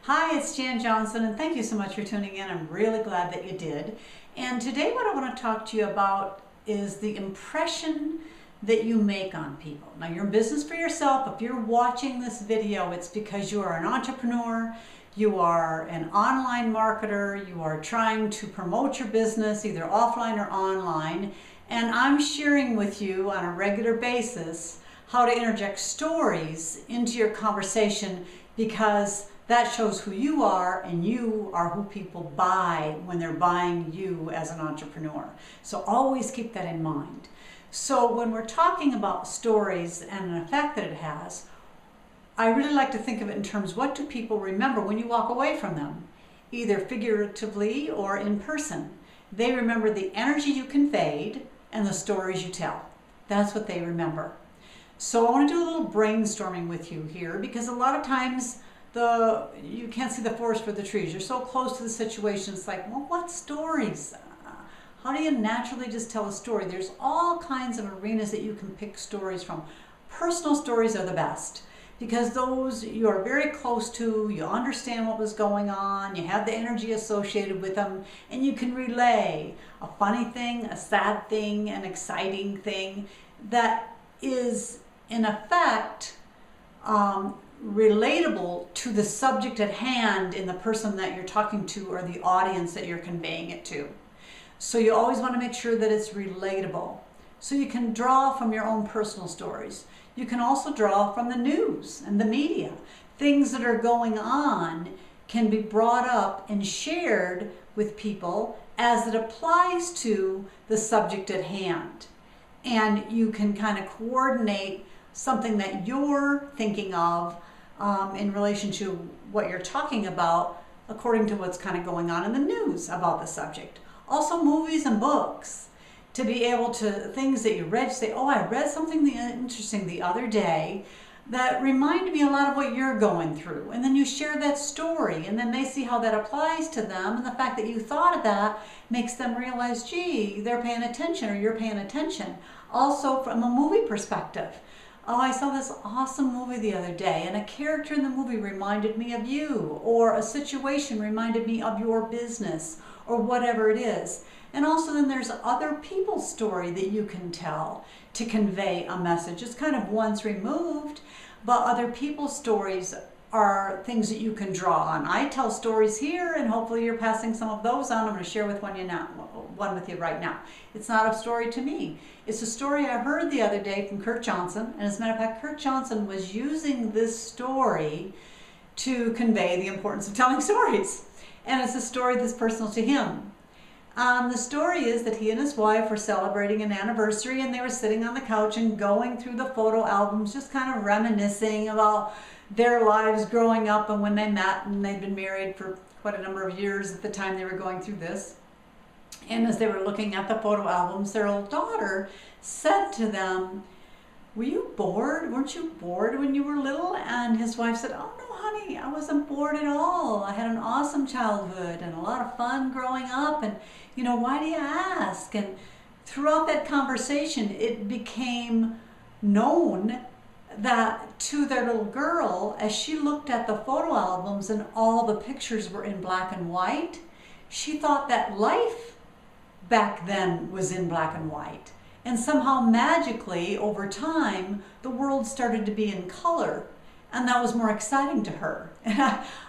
Hi, it's Jan Johnson, and thank you so much for tuning in. I'm really glad that you did. And today what I want to talk to you about is the impression that you make on people. Now, you're in business for yourself. If you're watching this video, it's because you are an entrepreneur, you are an online marketer, you are trying to promote your business either offline or online, and I'm sharing with you on a regular basis how to interject stories into your conversation, because that shows who you are, and you are who people buy when they're buying you as an entrepreneur. So always keep that in mind. So when we're talking about stories and an effect that it has, I really like to think of it in terms, what do people remember when you walk away from them, either figuratively or in person? They remember the energy you conveyed and the stories you tell. That's what they remember. So I want to do a little brainstorming with you here, because a lot of times you can't see the forest for the trees. You're so close to the situation. It's like, well, what stories? How do you naturally just tell a story? There's all kinds of arenas that you can pick stories from. Personal stories are the best, because those you are very close to, you understand what was going on, you have the energy associated with them, and you can relay a funny thing, a sad thing, an exciting thing that is in effect relatable to the subject at hand in the person that you're talking to or the audience that you're conveying it to. So you always want to make sure that it's relatable. So you can draw from your own personal stories. You can also draw from the news and the media. Things that are going on can be brought up and shared with people as it applies to the subject at hand. And you can kind of coordinate something that you're thinking of in relation to what you're talking about, according to what's kind of going on in the news about the subject. Also movies and books, to be able to, things that you read, say, oh, I read something interesting the other day that reminded me a lot of what you're going through. And then you share that story, and then they see how that applies to them, and the fact that you thought of that makes them realize, gee, they're paying attention, or you're paying attention. Also from a movie perspective. Oh, I saw this awesome movie the other day, and a character in the movie reminded me of you, or a situation reminded me of your business, or whatever it is. And also then there's other people's story that you can tell to convey a message. It's kind of once removed, but other people's stories are things that you can draw on. I tell stories here, and hopefully you're passing some of those on. I'm going to share with one with you right now. It's not a story to me. It's a story I heard the other day from Kurt Johnson, and as a matter of fact, Kurt Johnson was using this story to convey the importance of telling stories. And it's a story that's personal to him. The story is that he and his wife were celebrating an anniversary, and they were sitting on the couch and going through the photo albums, just kind of reminiscing about their lives growing up and when they met, and they'd been married for quite a number of years at the time they were going through this. And as they were looking at the photo albums, their old daughter said to them, were you bored? Weren't you bored when you were little? And his wife said, oh no, honey, I wasn't bored at all. I had an awesome childhood and a lot of fun growing up. And, you know, why do you ask? And throughout that conversation, it became known that to their little girl, as she looked at the photo albums and all the pictures were in black and white, she thought that life back then was in black and white. And somehow magically, over time, the world started to be in color. And that was more exciting to her. And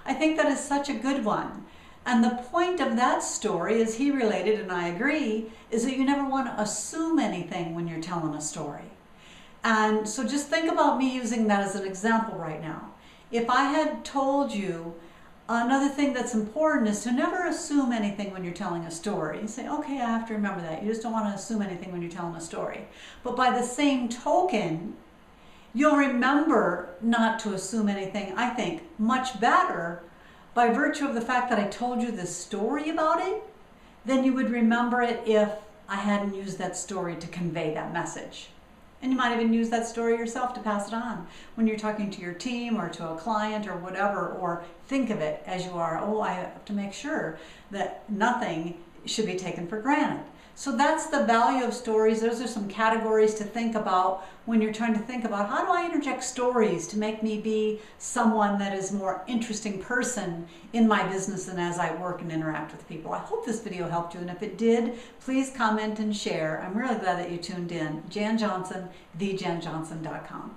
I think that is such a good one. And the point of that story, as he related, and I agree, is that you never want to assume anything when you're telling a story. And so just think about me using that as an example right now. If I had told you, another thing that's important is to never assume anything when you're telling a story. You say, okay, I have to remember that. You just don't want to assume anything when you're telling a story. But by the same token, you'll remember not to assume anything, I think, much better by virtue of the fact that I told you this story about it than you would remember it if I hadn't used that story to convey that message. And you might even use that story yourself to pass it on when you're talking to your team or to a client or whatever, or think of it as you are, oh, I have to make sure that nothing should be taken for granted. So that's the value of stories. Those are some categories to think about when you're trying to think about how do I interject stories to make me be someone that is a more interesting person in my business and as I work and interact with people. I hope this video helped you, and if it did, please comment and share. I'm really glad that you tuned in. Jan Johnson, thejanjohnson.com.